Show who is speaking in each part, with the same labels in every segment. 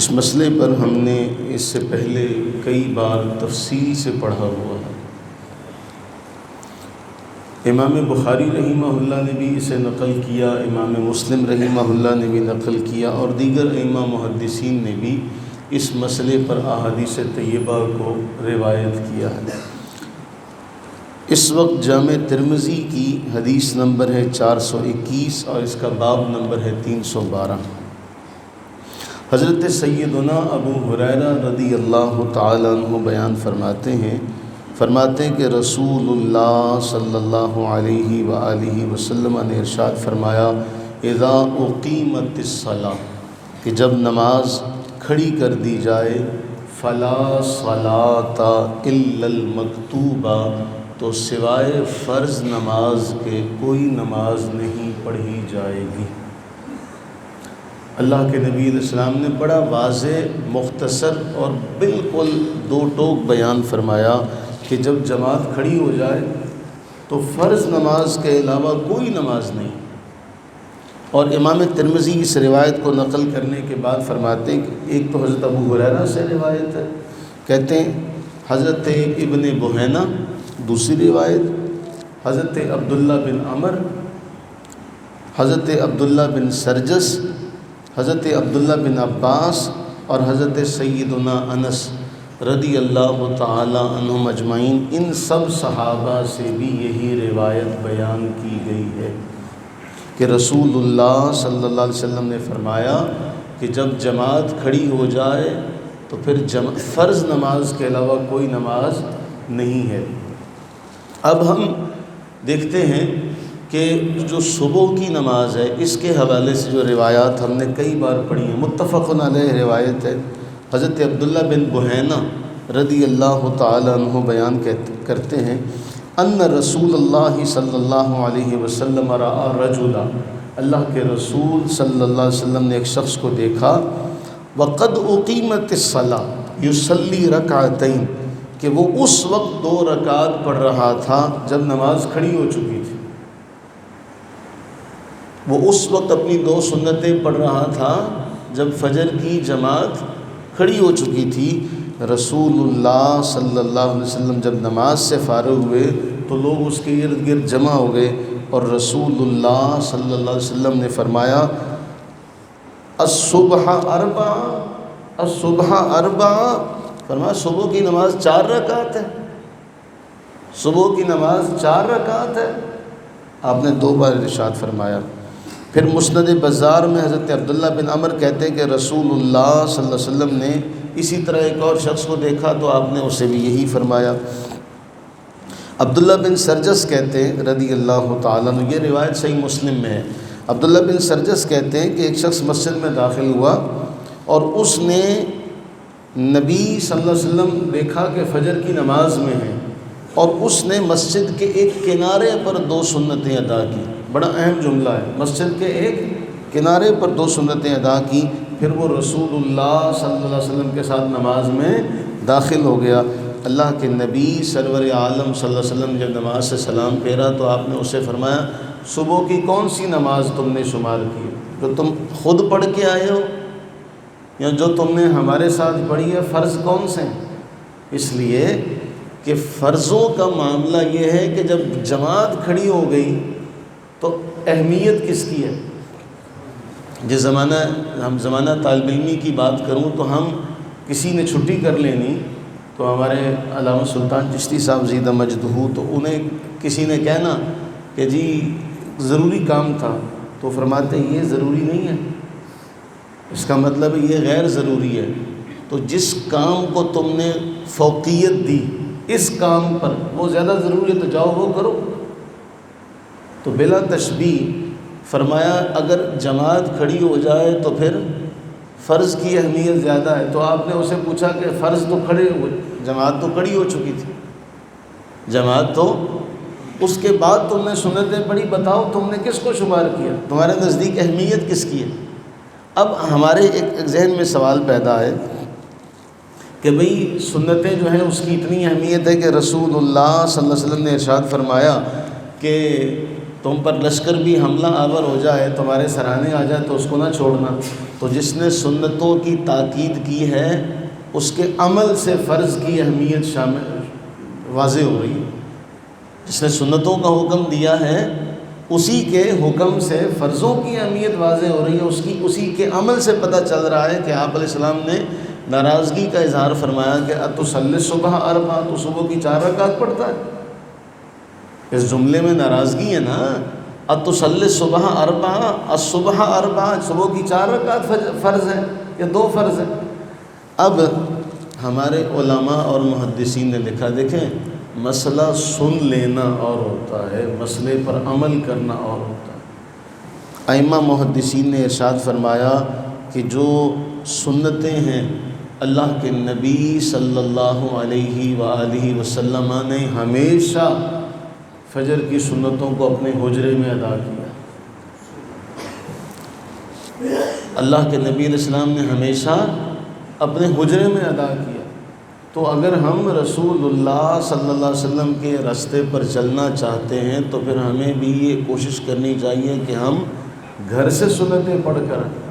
Speaker 1: اس مسئلے پر ہم نے اس سے پہلے کئی بار تفصیل سے پڑھا ہوا ہے۔ امام بخاری رحمہ اللہ نے بھی اسے نقل کیا، امام مسلم رحمہ اللہ نے بھی نقل کیا، اور دیگر ائمہ محدثین نے بھی اس مسئلے پر احادیث طیبہ کو روایت کیا ہے۔ اس وقت جامع ترمذی کی حدیث نمبر ہے 421 اور اس کا باب نمبر ہے 312۔ حضرت سیدنا ابو ہریرہ رضی اللہ تعالیٰ عنہ بیان فرماتے ہیں کہ رسول اللہ صلی اللہ علیہ وآلہ وسلم نے ارشاد فرمایا، اذا اقیمت الصلاۃ، کہ جب نماز کھڑی کر دی جائے، فلا صلاۃ الا المکتوبہ، تو سوائے فرض نماز کے کوئی نماز نہیں پڑھی جائے گی۔ اللہ کے نبی علیہ السلام نے بڑا واضح، مختصر اور بالکل دو ٹوک بیان فرمایا کہ جب جماعت کھڑی ہو جائے تو فرض نماز کے علاوہ کوئی نماز نہیں۔ اور امام ترمذی اس روایت کو نقل کرنے کے بعد فرماتے ہیں کہ ایک تو حضرت ابو ہریرہ سے روایت ہے، کہتے ہیں حضرت ابن بحینہ، دوسری روایت حضرت عبداللہ بن عمر، حضرت عبداللہ بن سرجس، حضرت عبداللہ بن عباس اور حضرت سیدنا انس رضی اللہ تعالی عنہم اجمعین، ان سب صحابہ سے بھی یہی روایت بیان کی گئی ہے کہ رسول اللہ صلی اللہ علیہ وسلم نے فرمایا کہ جب جماعت کھڑی ہو جائے تو پھر فرض نماز کے علاوہ کوئی نماز نہیں ہے۔ اب ہم دیکھتے ہیں کہ جو صبح کی نماز ہے، اس کے حوالے سے جو روایات ہم نے کئی بار پڑھی ہیں، متفق علیہ روایت ہے۔ حضرت عبداللہ بن بحینہ رضی اللہ تعالی عنہ بیان کرتے ہیں، ان رسول اللہ صلی اللہ علیہ وسلم رأى رجلا، اللہ کے رسول صلی اللہ علیہ وسلم نے ایک شخص کو دیکھا، وقد اقیمت الصلاۃ یصلی رکعتین، کہ وہ اس وقت 2 رکعت پڑھ رہا تھا جب نماز کھڑی ہو چکی تھی۔ وہ اس وقت اپنی 2 سنتیں پڑھ رہا تھا جب فجر کی جماعت کھڑی ہو چکی تھی۔ رسول اللہ صلی اللہ علیہ وسلم جب نماز سے فارغ ہوئے تو لوگ اس کے ارد گرد جمع ہو گئے، اور رسول اللہ صلی اللہ علیہ وسلم نے فرمایا، الصبح اربع، الصبح اربع، فرمایا صبح کی نماز 4 رکعت ہے، صبح کی نماز 4 رکعت ہے۔ آپ نے 2 بار ارشاد فرمایا۔ پھر مسند بزار میں حضرت عبداللہ بن عمر کہتے ہیں کہ رسول اللہ صلی اللہ علیہ وسلم نے اسی طرح ایک اور شخص کو دیکھا تو آپ نے اسے بھی یہی فرمایا۔ عبداللہ بن سرجس کہتے ہیں رضی اللہ تعالیٰ عنہ، یہ روایت صحیح مسلم میں ہے، عبداللہ بن سرجس کہتے ہیں کہ ایک شخص مسجد میں داخل ہوا اور اس نے نبی صلی اللہ علیہ وسلم دیکھا کہ فجر کی نماز میں ہیں، اور اس نے مسجد کے ایک کنارے پر 2 سنتیں ادا کی۔ بڑا اہم جملہ ہے، مسجد کے ایک کنارے پر 2 سنتیں ادا کی، پھر وہ رسول اللہ صلی اللہ علیہ وسلم کے ساتھ نماز میں داخل ہو گیا۔ اللہ کے نبی سرور عالم صلی اللہ علیہ وسلم نے جب نماز سے سلام پھیرا تو آپ نے اسے فرمایا، صبح کی کون سی نماز تم نے شمار کی، جو تم خود پڑھ کے آئے ہو یا جو تم نے ہمارے ساتھ پڑھی ہے؟ فرض کون سے ہیں؟ اس لیے کہ فرضوں کا معاملہ یہ ہے کہ جب جماعت کھڑی ہو گئی تو اہمیت کس کی ہے؟ جس زمانہ طالب علمی کی بات کروں تو ہم کسی نے چھٹی کر لینی تو ہمارے علامہ سلطان چشتی صاحب زیدہ مجدہ، تو انہیں کسی نے کہنا کہ جی ضروری کام تھا، تو فرماتے یہ ضروری نہیں ہے، اس کا مطلب یہ غیر ضروری ہے۔ تو جس کام کو تم نے فوقیت دی اس کام پر، وہ زیادہ ضروری ہے تو جاؤ وہ کرو۔ تو بلا تشبیہ فرمایا اگر جماعت کھڑی ہو جائے تو پھر فرض کی اہمیت زیادہ ہے۔ تو آپ نے اسے پوچھا کہ فرض تو کھڑے ہوئے، جماعت تو کھڑی ہو چکی تھی، جماعت تو اس کے بعد تم نے سنتیں پڑھی، بتاؤ تم نے کس کو شمار کیا، تمہارے نزدیک اہمیت کس کی ہے؟ اب ہمارے ایک ذہن میں سوال پیدا ہے کہ بھئی سنتیں جو ہیں اس کی اتنی اہمیت ہے کہ رسول اللہ صلی اللہ علیہ وسلم نے ارشاد فرمایا کہ تم پر لشکر بھی حملہ آور ہو جائے، تمہارے سرانے آ جائے تو اس کو نہ چھوڑنا۔ تو جس نے سنتوں کی تاکید کی ہے اس کے عمل سے فرض کی اہمیت شامل واضح ہو رہی ہے۔ جس نے سنتوں کا حکم دیا ہے اسی کے حکم سے فرضوں کی اہمیت واضح ہو رہی ہے، اسی کے عمل سے پتہ چل رہا ہے کہ آپ علیہ السلام نے ناراضگی کا اظہار فرمایا کہ اتصلی صبح اربع، تو صبح کی 4 رکعت پڑھتا ہے۔ اس جملے میں ناراضگی ہے نا، اتصلی صبح اربع، الصبح اربع، صبح کی 4 رکعت فرض ہے یا 2 فرض ہے۔ اب ہمارے علماء اور محدثین نے لکھا، دیکھیں مسئلہ سن لینا اور ہوتا ہے، مسئلے پر عمل کرنا اور ہوتا ہے۔ ائمہ محدثین نے ارشاد فرمایا کہ جو سنتیں ہیں اللہ کے نبی صلی اللہ علیہ وآلہ وسلم نے ہمیشہ فجر کی سنتوں کو اپنے حجرے میں ادا کیا۔ اللہ کے نبی علیہ السلام نے ہمیشہ اپنے حجرے میں ادا کیا۔ تو اگر ہم رسول اللہ صلی اللہ علیہ وسلم کے راستے پر چلنا چاہتے ہیں تو پھر ہمیں بھی یہ کوشش کرنی چاہیے کہ ہم گھر سے سنتیں پڑھ کر آئیں،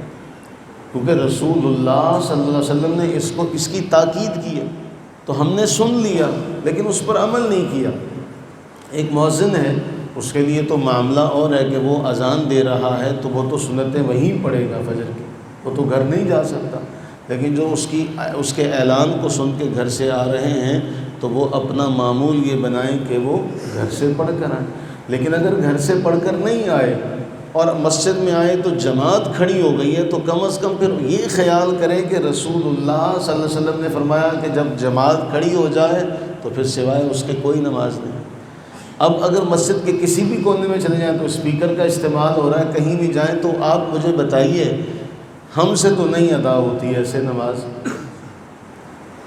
Speaker 1: کیونکہ رسول اللہ صلی اللہ علیہ وسلم نے اس کی تاکید کی ہے، تو ہم نے سن لیا لیکن اس پر عمل نہیں کیا۔ ایک مؤذن ہے، اس کے لیے تو معاملہ اور ہے کہ وہ اذان دے رہا ہے تو وہ تو سنتیں وہیں پڑھے گا فجر کی، وہ تو گھر نہیں جا سکتا، لیکن جو اس کے اعلان کو سن کے گھر سے آ رہے ہیں تو وہ اپنا معمول یہ بنائیں کہ وہ گھر سے پڑھ کر آئیں۔ لیکن اگر گھر سے پڑھ کر نہیں آئے اور مسجد میں آئے تو جماعت کھڑی ہو گئی ہے، تو کم از کم پھر یہ خیال کریں کہ رسول اللہ صلی اللہ علیہ وسلم نے فرمایا کہ جب جماعت کھڑی ہو جائے تو پھر سوائے اس کے کوئی نماز نہیں۔ اب اگر مسجد کے کسی بھی کونے میں چلے جائیں تو اسپیکر کا استعمال ہو رہا ہے، کہیں بھی جائیں تو آپ مجھے بتائیے ہم سے تو نہیں ادا ہوتی ایسے نماز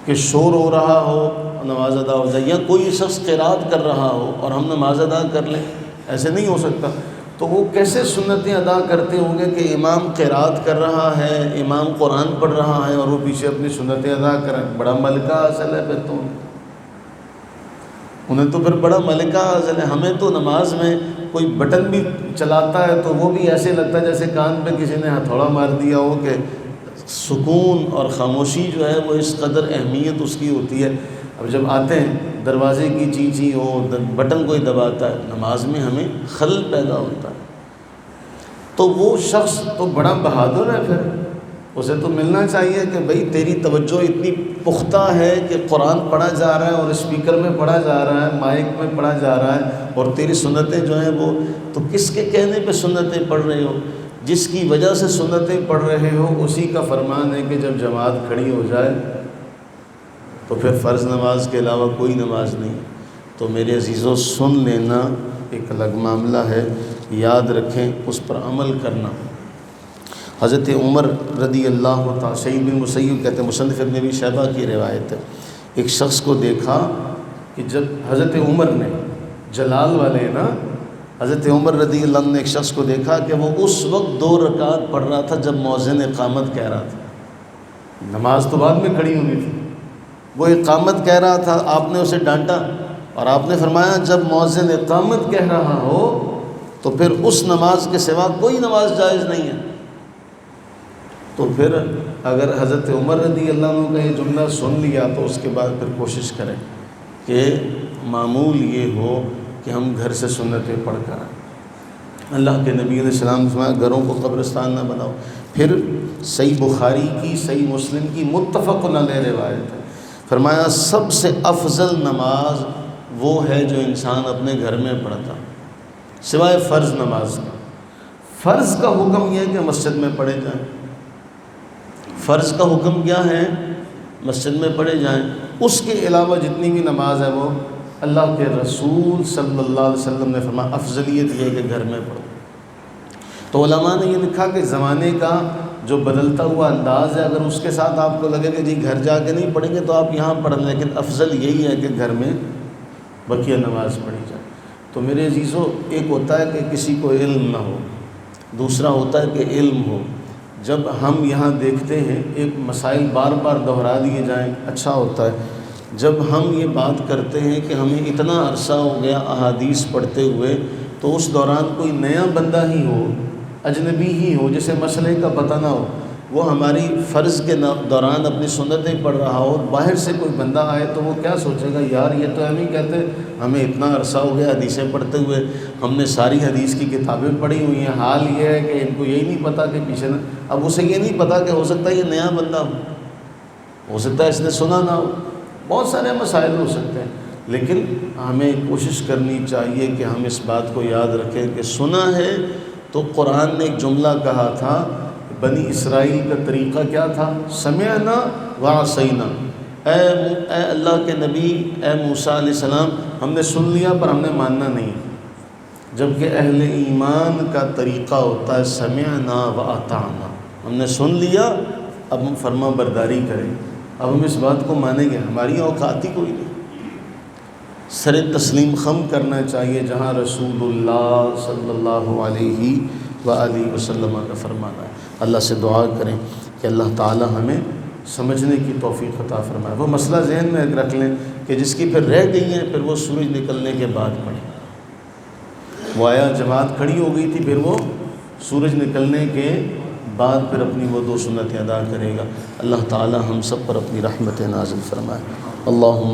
Speaker 1: کہ شور ہو رہا ہو نماز ادا ہو جائے، یا کوئی شخص قرات کر رہا ہو اور ہم نماز ادا کر لیں، ایسے نہیں ہو سکتا۔ تو وہ کیسے سنتیں ادا کرتے ہوں گے کہ امام قرات کر رہا ہے، امام قرآن پڑھ رہا ہے اور وہ پیچھے اپنی سنتیں ادا کریں؟ بڑا ملکہ حاصل ہے پھر تو انہیں تو پھر بڑا ملکہ حاصل ہے۔ ہمیں تو نماز میں کوئی بٹن بھی چلاتا ہے تو وہ بھی ایسے لگتا ہے جیسے کان پہ کسی نے ہتھوڑا مار دیا ہو، کہ سکون اور خاموشی جو ہے وہ اس قدر اہمیت اس کی ہوتی ہے۔ اب جب آتے ہیں دروازے کی چیچی ہو، بٹن کوئی دباتا ہے، نماز میں ہمیں خلل پیدا ہوتا ہے۔ تو وہ شخص تو بڑا بہادر ہے، پھر اسے تو ملنا چاہیے کہ بھئی تیری توجہ اتنی پختہ ہے کہ قرآن پڑھا جا رہا ہے اور اسپیکر میں پڑھا جا رہا ہے، مائک میں پڑھا جا رہا ہے، اور تیری سنتیں جو ہیں وہ تو کس کے کہنے پہ سنتیں پڑھ رہے ہو؟ جس کی وجہ سے سنتیں پڑھ رہے ہو اسی کا فرمان ہے کہ جب جماعت کھڑی ہو جائے تو پھر فرض نماز کے علاوہ کوئی نماز نہیں۔ تو میرے عزیزوں، سن لینا ایک الگ معاملہ ہے، یاد رکھیں، اس پر عمل کرنا۔ حضرت عمر رضی اللہ تعالیٰ، سعید بن مسیب کہتے ہیں، مصنف ابن ابی شیبہ کی روایت ہے، ایک شخص کو دیکھا کہ جب حضرت عمر نے، جلال والے نا، حضرت عمر رضی اللہ عنہ نے ایک شخص کو دیکھا کہ وہ اس وقت 2 رکعت پڑھ رہا تھا جب مؤذن اقامت کہہ رہا تھا۔ نماز تو بعد میں کھڑی ہونی تھی، وہ اقامت کہہ رہا تھا، آپ نے اسے ڈانٹا اور آپ نے فرمایا جب مؤذن اقامت کہہ رہا ہو تو پھر اس نماز کے سوا کوئی نماز جائز نہیں ہے۔ تو پھر اگر حضرت عمر رضی اللہ عنہ کا یہ جملہ سن لیا تو اس کے بعد پھر کوشش کریں کہ معمول یہ ہو کہ ہم گھر سے سنتیں پڑھ کر آئیں۔ اللہ کے نبی علیہ السلام نے فرمایا گھروں کو قبرستان نہ بناؤ۔ پھر صحیح بخاری کی، صحیح مسلم کی متفق علیہ روایت ہے، فرمایا سب سے افضل نماز وہ ہے جو انسان اپنے گھر میں پڑھتا سوائے فرض نماز کا۔ فرض کا حکم یہ ہے کہ مسجد میں پڑھے جائیں، فرض کا حکم کیا ہے؟ مسجد میں پڑھے جائیں۔ اس کے علاوہ جتنی بھی نماز ہے وہ اللہ کے رسول صلی اللہ علیہ وسلم نے فرمایا افضلیت یہ ہے کہ گھر میں پڑھو۔ تو علماء نے یہ لکھا کہ زمانے کا جو بدلتا ہوا انداز ہے، اگر اس کے ساتھ آپ کو لگے کہ جی گھر جا کے نہیں پڑھیں گے تو آپ یہاں پڑھ لیں، لیکن افضل یہی ہے کہ گھر میں بقیہ نماز پڑھی جائے۔ تو میرے عزیزوں، ایک ہوتا ہے کہ کسی کو علم نہ ہو، دوسرا ہوتا ہے کہ علم ہو۔ جب ہم یہاں دیکھتے ہیں ایک مسائل بار بار دہرا دیے جائیں اچھا ہوتا ہے۔ جب ہم یہ بات کرتے ہیں کہ ہمیں اتنا عرصہ ہو گیا احادیث پڑھتے ہوئے تو اس دوران کوئی نیا بندہ ہی ہو، اجنبی ہی ہو، جسے مسئلے کا پتہ نہ ہو، وہ ہماری فرض کے دوران اپنی سنتیں پڑھ رہا ہو، اور باہر سے کوئی بندہ آئے تو وہ کیا سوچے گا، یار یہ تو ہم ہی کہتے ہمیں اتنا عرصہ ہو گیا حدیثیں پڑھتے ہوئے، ہم نے ساری حدیث کی کتابیں پڑھی ہوئی ہیں، حال یہ ہے کہ ان کو یہی نہیں پتہ کہ پیچھے نہ، اب اسے یہ نہیں پتہ کہ ہو سکتا ہے یہ نیا بندہ ہو سکتا ہے اس نے سنا نہ ہو، بہت سارے مسائل ہو سکتے ہیں، لیکن ہمیں کوشش کرنی چاہیے کہ ہم اس بات کو یاد رکھیں کہ سنا ہے تو قرآن نے ایک جملہ کہا تھا، بنی اسرائیل کا طریقہ کیا تھا، سمعنا وعصینا، اے اللہ کے نبی، اے موسیٰ علیہ السلام، ہم نے سن لیا پر ہم نے ماننا نہیں، جبکہ اہل ایمان کا طریقہ ہوتا ہے سمعنا واطعنا، ہم نے سن لیا اب ہم فرما برداری کریں، اب ہم اس بات کو مانیں گے، ہماری اوقات ہی کوئی نہیں، سر تسلیم خم کرنا چاہیے جہاں رسول اللہ صلی اللہ علیہ وآلہ وسلم کا فرمانا ہے۔ اللہ سے دعا کریں کہ اللہ تعالی ہمیں سمجھنے کی توفیق عطا فرمائے۔ وہ مسئلہ ذہن میں رکھ لیں کہ جس کی پھر رہ گئی ہیں پھر وہ سورج نکلنے کے بعد پڑھیں، وہ آیا جماعت کھڑی ہو گئی تھی، پھر وہ سورج نکلنے کے بعد پھر اپنی وہ 2 سنتیں ادا کرے گا۔ اللہ تعالی ہم سب پر اپنی رحمت نازل فرمائے۔ اللہم